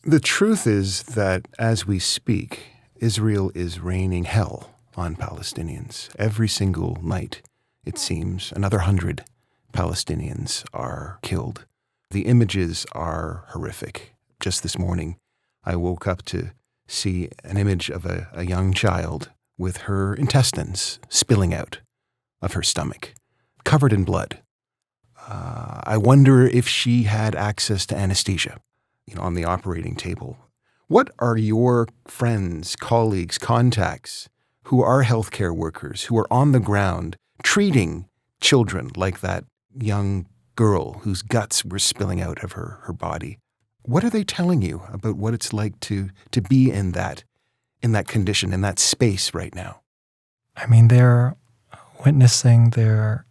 The truth is that as we speak, Israel is raining hell on Palestinians. Every single night, it seems, another 100 Palestinians are killed. The images are horrific. Just this morning, I woke up to see an image of a young child with her intestines spilling out of her stomach, covered in blood. I wonder if she had access to anesthesia, on the operating table. What are your friends, colleagues, contacts who are healthcare workers, who are on the ground treating children like that young girl whose guts were spilling out of her body? What are they telling you about what it's like to be in that condition, in that space right now? I mean, they're witnessing their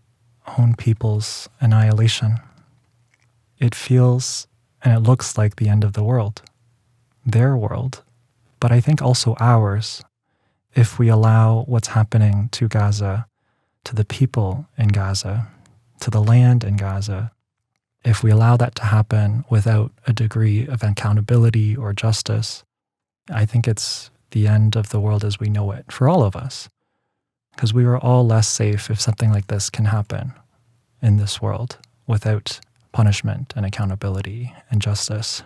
own people's annihilation. It feels and it looks like the end of the world, their world, but I think also ours, if we allow what's happening to Gaza, to the people in Gaza, to the land in Gaza, if we allow that to happen without a degree of accountability or justice, I think it's the end of the world as we know it for all of us. Because we are all less safe if something like this can happen in this world without punishment and accountability and justice.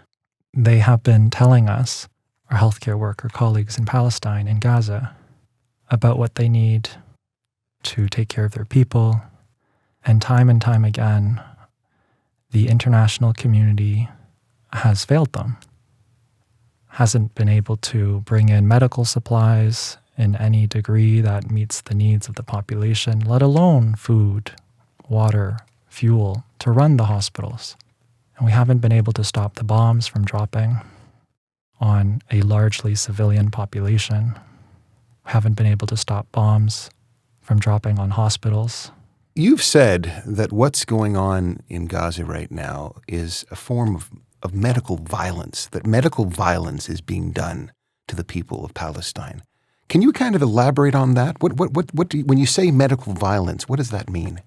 They have been telling us, our healthcare worker colleagues in Palestine and Gaza, about what they need to take care of their people. And time again, the international community has failed them, hasn't been able to bring in medical supplies in any degree that meets the needs of the population, let alone food, water, fuel to run the hospitals. And we haven't been able to stop the bombs from dropping on a largely civilian population. We haven't been able to stop bombs from dropping on hospitals. You've said that what's going on in Gaza right now is a form of medical violence, that medical violence is being done to the people of Palestine. Can you kind of elaborate on that? What do you, when you say medical violence, what does that mean?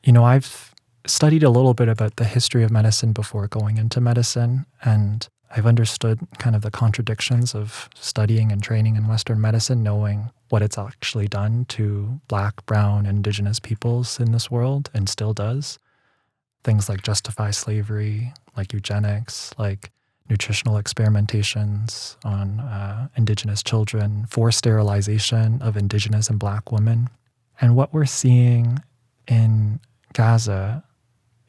I've studied a little bit about the history of medicine before going into medicine, and I've understood kind of the contradictions of studying and training in Western medicine, knowing what it's actually done to Black, Brown, Indigenous peoples in this world, and still does. Things like justify slavery, like eugenics, like nutritional experimentations on Indigenous children, forced sterilization of Indigenous and Black women. And what we're seeing in Gaza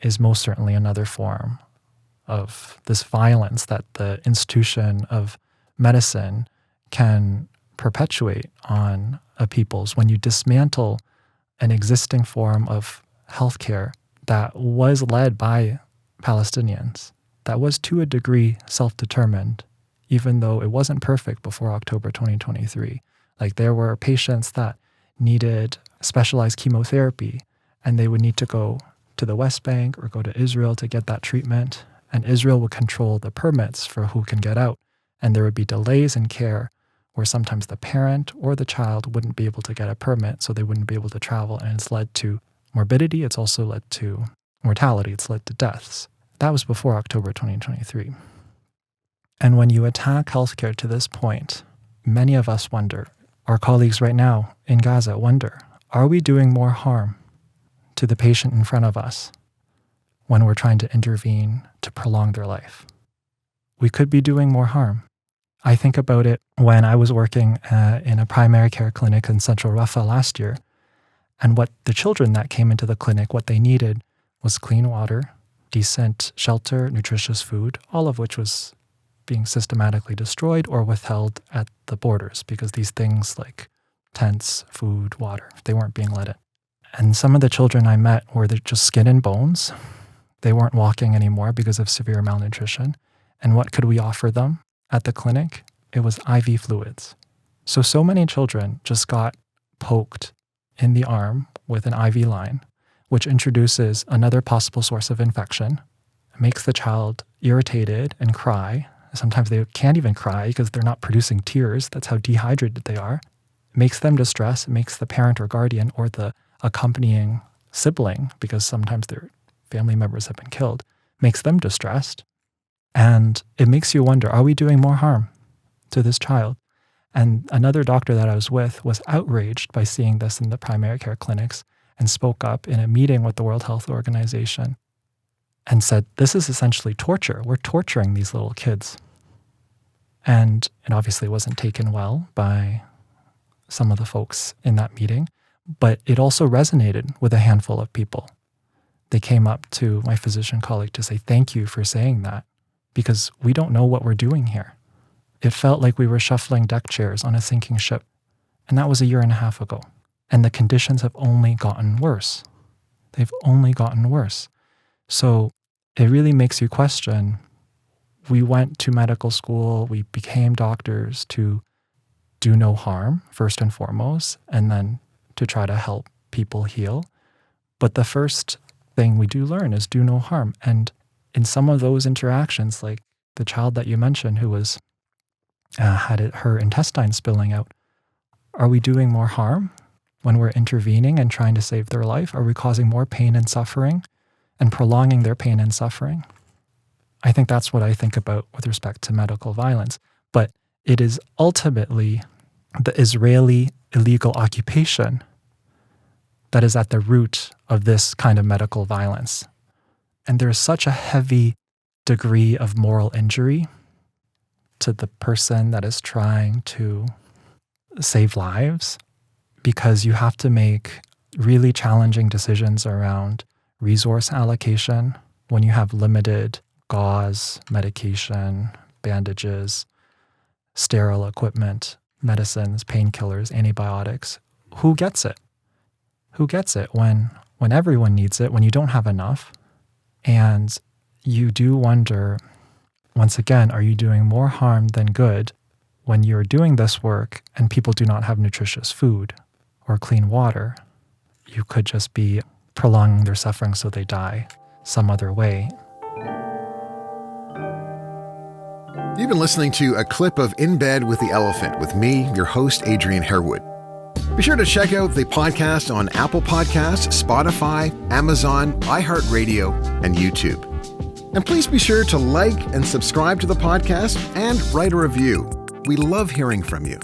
is most certainly another form of this violence that the institution of medicine can perpetuate on a people's when you dismantle an existing form of healthcare that was led by Palestinians, that was to a degree self-determined, even though it wasn't perfect before October 2023. Like there were patients that needed specialized chemotherapy and they would need to go to the West Bank or go to Israel to get that treatment. And Israel would control the permits for who can get out. And there would be delays in care where sometimes the parent or the child wouldn't be able to get a permit, so they wouldn't be able to travel. And it's led to morbidity. It's also led to mortality. It's led to deaths. That was before October 2023. And when you attack healthcare to this point, many of us wonder, our colleagues right now in Gaza wonder, are we doing more harm to the patient in front of us when we're trying to intervene to prolong their life? We could be doing more harm. I think about it when I was working in a primary care clinic in Central Rafah last year, and what the children that came into the clinic, what they needed was clean water, decent shelter, nutritious food, all of which was being systematically destroyed or withheld at the borders because these things like tents, food, water, they weren't being let in. And some of the children I met were just skin and bones. They weren't walking anymore because of severe malnutrition. And what could we offer them at the clinic? It was IV fluids. So many children just got poked in the arm with an IV line, which introduces another possible source of infection, makes the child irritated and cry. Sometimes they can't even cry because they're not producing tears. That's how dehydrated they are. It makes them distressed. It makes the parent or guardian or the accompanying sibling, because sometimes their family members have been killed, makes them distressed. And it makes you wonder, are we doing more harm to this child? And another doctor that I was with was outraged by seeing this in the primary care clinics and spoke up in a meeting with the World Health Organization and said, this is essentially torture. We're torturing these little kids. And it obviously wasn't taken well by some of the folks in that meeting, but it also resonated with a handful of people. They came up to my physician colleague to say, thank you for saying that, because we don't know what we're doing here. It felt like we were shuffling deck chairs on a sinking ship, and that was 1.5 years ago. And the conditions have only gotten worse. They've only gotten worse. So it really makes you question. We went to medical school, we became doctors to do no harm, first and foremost, and then to try to help people heal. But the first thing we do learn is do no harm. And in some of those interactions, like the child that you mentioned who was had her intestine spilling out, are we doing more harm when we're intervening and trying to save their life? Are we causing more pain and suffering and prolonging their pain and suffering? I think that's what I think about with respect to medical violence. But it is ultimately the Israeli illegal occupation that is at the root of this kind of medical violence. And there's such a heavy degree of moral injury to the person that is trying to save lives, because you have to make really challenging decisions around resource allocation when you have limited gauze, medication, bandages, sterile equipment, medicines, painkillers, antibiotics. Who gets it? Who gets it when everyone needs it, when you don't have enough? And you do wonder, once again, are you doing more harm than good when you're doing this work and people do not have nutritious food or clean water? You could just be prolonging their suffering so they die some other way. You've been listening to a clip of In Bed with the Elephant with me, your host, Adrian Harewood. Be sure to check out the podcast on Apple Podcasts, Spotify, Amazon, iHeartRadio, and YouTube. And please be sure to like and subscribe to the podcast and write a review. We love hearing from you.